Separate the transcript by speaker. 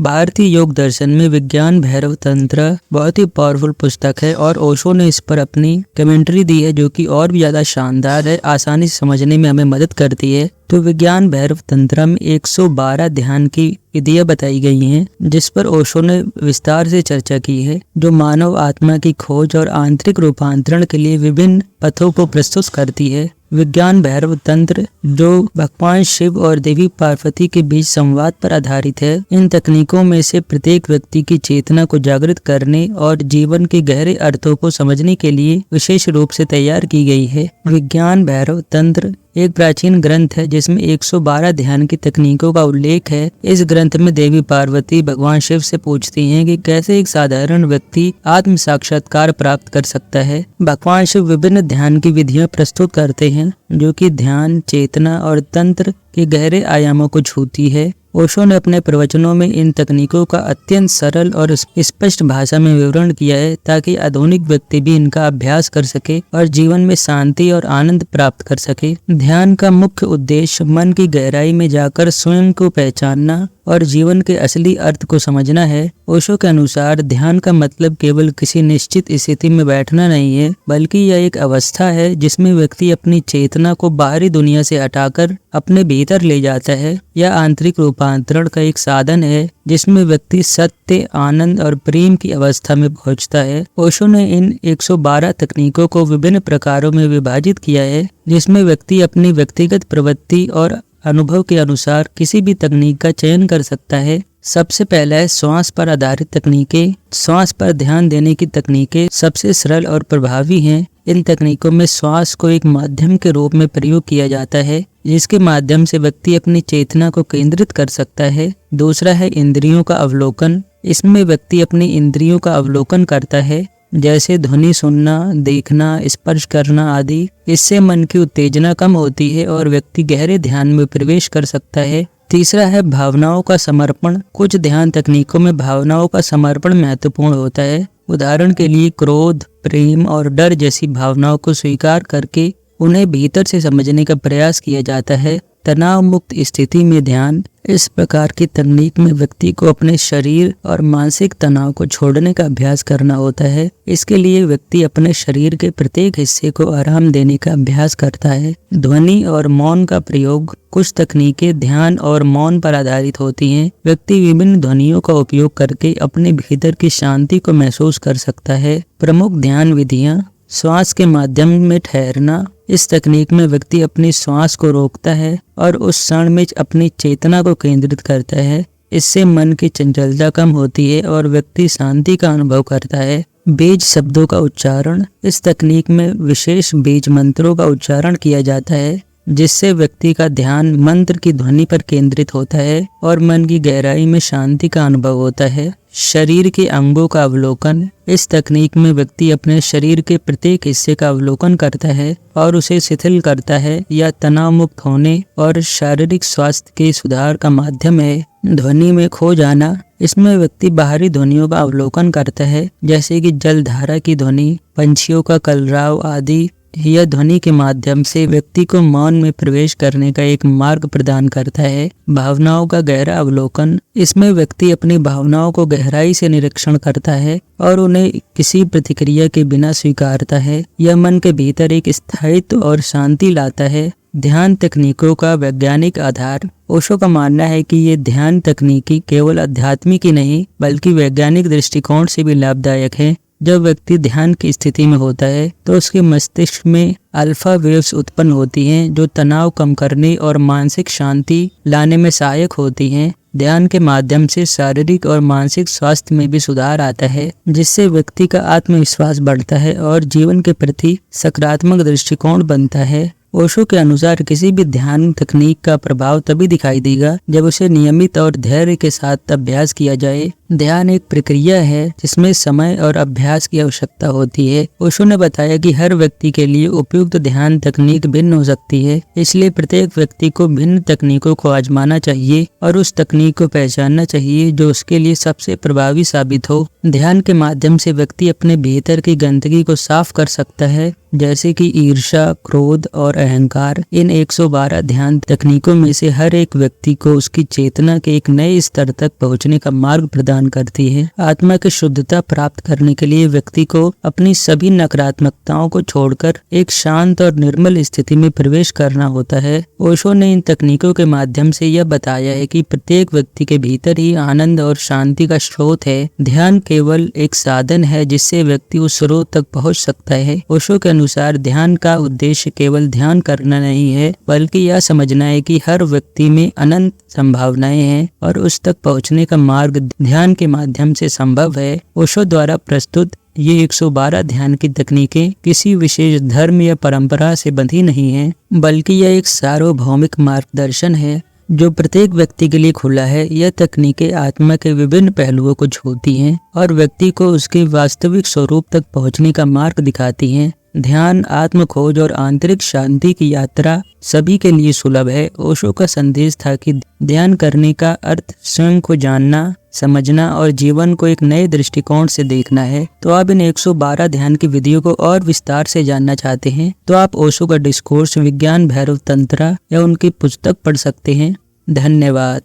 Speaker 1: भारतीय योग दर्शन में विज्ञान भैरव तंत्र बहुत ही पावरफुल पुस्तक है और ओशो ने इस पर अपनी कमेंट्री दी है जो कि और भी ज्यादा शानदार है, आसानी से समझने में हमें मदद करती है। तो विज्ञान भैरव तंत्र में 112 ध्यान की विधियां बताई गई हैं जिस पर ओशो ने विस्तार से चर्चा की है, जो मानव आत्मा की खोज और आंतरिक रूपांतरण के लिए विभिन्न पथों को प्रस्तुत करती है। विज्ञान भैरव तंत्र जो भगवान शिव और देवी पार्वती के बीच संवाद पर आधारित है, इन तकनीकों में से प्रत्येक व्यक्ति की चेतना को जागृत करने और जीवन के गहरे अर्थों को समझने के लिए विशेष रूप से तैयार की गई है। विज्ञान भैरव तंत्र एक प्राचीन ग्रंथ है जिसमें 112 ध्यान की तकनीकों का उल्लेख है। इस ग्रंथ में देवी पार्वती भगवान शिव से पूछती हैं कि कैसे एक साधारण व्यक्ति आत्म साक्षात्कार प्राप्त कर सकता है। भगवान शिव विभिन्न ध्यान की विधियां प्रस्तुत करते हैं जो कि ध्यान, चेतना और तंत्र के गहरे आयामों को छूती है। ओशो ने अपने प्रवचनों में इन तकनीकों का अत्यंत सरल और स्पष्ट भाषा में विवरण किया है ताकि आधुनिक व्यक्ति भी इनका अभ्यास कर सके और जीवन में शांति और आनंद प्राप्त कर सके। ध्यान का मुख्य उद्देश्य मन की गहराई में जाकर स्वयं को पहचानना और जीवन के असली अर्थ को समझना है। ओशो के अनुसार ध्यान का मतलब केवल किसी निश्चित स्थिति में बैठना नहीं है, बल्कि यह एक अवस्था है जिसमें व्यक्ति अपनी चेतना को बाहरी दुनिया से हटाकर अपने भीतर ले जाता है। यह आंतरिक रूपांतरण का एक साधन है जिसमें व्यक्ति सत्य, आनंद और प्रेम की अवस्था में पहुंचता है। ओशो ने इन 112 तकनीकों को विभिन्न प्रकारों में विभाजित किया है जिसमें व्यक्ति अपनी व्यक्तिगत प्रवृत्ति और अनुभव के अनुसार किसी भी तकनीक का चयन कर सकता है। सबसे पहला है श्वास पर आधारित तकनीकें। श्वास पर ध्यान देने की तकनीकें सबसे सरल और प्रभावी हैं। इन तकनीकों में श्वास को एक माध्यम के रूप में प्रयोग किया जाता है जिसके माध्यम से व्यक्ति अपनी चेतना को केंद्रित कर सकता है। दूसरा है इंद्रियों का अवलोकन। इसमें व्यक्ति अपनी इंद्रियों का अवलोकन करता है, जैसे ध्वनि सुनना, देखना, स्पर्श करना आदि। इससे मन की उत्तेजना कम होती है और व्यक्ति गहरे ध्यान में प्रवेश कर सकता है। तीसरा है भावनाओं का समर्पण। कुछ ध्यान तकनीकों में भावनाओं का समर्पण महत्वपूर्ण होता है। उदाहरण के लिए क्रोध, प्रेम और डर जैसी भावनाओं को स्वीकार करके उन्हें भीतर से समझने का प्रयास किया जाता है। तनाव मुक्त स्थिति में ध्यान। इस प्रकार की तकनीक में व्यक्ति को अपने शरीर और मानसिक तनाव को छोड़ने का अभ्यास करना होता है। इसके लिए व्यक्ति अपने शरीर के प्रत्येक हिस्से को आराम देने का अभ्यास करता है। ध्वनि और मौन का प्रयोग। कुछ तकनीकें ध्यान और मौन पर आधारित होती हैं। व्यक्ति विभिन्न ध्वनियों का उपयोग करके अपने भीतर की शांति को महसूस कर सकता है। प्रमुख ध्यान विधियां। श्वास के माध्यम में ठहरना। इस तकनीक में व्यक्ति अपनी श्वास को रोकता है और उस क्षण में अपनी चेतना को केंद्रित करता है। इससे मन की चंचलता कम होती है और व्यक्ति शांति का अनुभव करता है। बीज शब्दों का उच्चारण। इस तकनीक में विशेष बीज मंत्रों का उच्चारण किया जाता है जिससे व्यक्ति का ध्यान मंत्र की ध्वनि पर केंद्रित होता है और मन की गहराई में शांति का अनुभव होता है। शरीर के अंगों का अवलोकन। इस तकनीक में व्यक्ति अपने शरीर के प्रत्येक हिस्से का अवलोकन करता है और उसे शिथिल करता है। यह तनाव मुक्त होने और शारीरिक स्वास्थ्य के सुधार का माध्यम है। ध्वनि में खो जाना। इसमें व्यक्ति बाहरी ध्वनियों का अवलोकन करता है, जैसे कि जलधारा की ध्वनि, पंछियों का कलरव आदि। यह ध्वनि के माध्यम से व्यक्ति को मौन में प्रवेश करने का एक मार्ग प्रदान करता है। भावनाओं का गहरा अवलोकन। इसमें व्यक्ति अपनी भावनाओं को गहराई से निरीक्षण करता है और उन्हें किसी प्रतिक्रिया के बिना स्वीकारता है। यह मन के भीतर एक स्थायित्व और शांति लाता है। ध्यान तकनीकों का वैज्ञानिक आधार। ओशो का मानना है कि ये ध्यान तकनीकी केवल आध्यात्मिक ही नहीं बल्कि वैज्ञानिक दृष्टिकोण से भी लाभदायक है। जब व्यक्ति ध्यान की स्थिति में होता है तो उसके मस्तिष्क में अल्फा वेव्स उत्पन्न होती हैं जो तनाव कम करने और मानसिक शांति लाने में सहायक होती हैं। ध्यान के माध्यम से शारीरिक और मानसिक स्वास्थ्य में भी सुधार आता है जिससे व्यक्ति का आत्मविश्वास बढ़ता है और जीवन के प्रति सकारात्मक दृष्टिकोण बनता है। ओशो के अनुसार किसी भी ध्यान तकनीक का प्रभाव तभी दिखाई देगा जब उसे नियमित और धैर्य के साथ अभ्यास किया जाए। ध्यान एक प्रक्रिया है जिसमें समय और अभ्यास की आवश्यकता होती है। ओशो ने बताया कि हर व्यक्ति के लिए उपयुक्त ध्यान तकनीक भिन्न हो सकती है, इसलिए प्रत्येक व्यक्ति को भिन्न तकनीकों को आजमाना चाहिए और उस तकनीक को पहचानना चाहिए जो उसके लिए सबसे प्रभावी साबित हो। ध्यान के माध्यम से व्यक्ति अपने भीतर की गंदगी को साफ कर सकता है, जैसे कि ईर्ष्या, क्रोध और अहंकार। इन 112 ध्यान तकनीकों में से हर एक व्यक्ति को उसकी चेतना के एक नए स्तर तक पहुंचने का मार्ग प्रदान करती है। आत्मा की शुद्धता प्राप्त करने के लिए व्यक्ति को अपनी सभी नकारात्मकताओं को छोड़कर एक शांत और निर्मल स्थिति में प्रवेश करना होता है। ओशो ने इन तकनीकों के माध्यम से यह बताया है कि प्रत्येक व्यक्ति के भीतर ही आनंद और शांति का स्रोत है। ध्यान केवल एक साधन है जिससे व्यक्ति उस स्रोत तक पहुंच सकता है। ओशो के अनुसार ध्यान का उद्देश्य केवल ध्यान करना नहीं है, बल्कि यह समझना है कि हर व्यक्ति में अनंत संभावनाएं हैं और उस तक पहुंचने का मार्ग ध्यान के माध्यम से संभव है। ओशो द्वारा प्रस्तुत ये 112 ध्यान की तकनीकें किसी विशेष धर्म या परंपरा से बंधी नहीं हैं, बल्कि यह एक सार्वभौमिक मार्गदर्शन है जो प्रत्येक व्यक्ति के लिए खुला है। यह तकनीकें आत्मा के विभिन्न पहलुओं को छूती हैं और व्यक्ति को उसके वास्तविक स्वरूप तक पहुंचने का मार्ग दिखाती हैं। ध्यान, आत्म खोज और आंतरिक शांति की यात्रा सभी के लिए सुलभ है। ओशो का संदेश था कि ध्यान करने का अर्थ स्वयं को जानना, समझना और जीवन को एक नए दृष्टिकोण से देखना है। तो आप इन 112 ध्यान की विधियों को और विस्तार से जानना चाहते हैं तो आप ओशो का डिस्कोर्स विज्ञान भैरव तंत्र या उनकी पुस्तक पढ़ सकते हैं। धन्यवाद।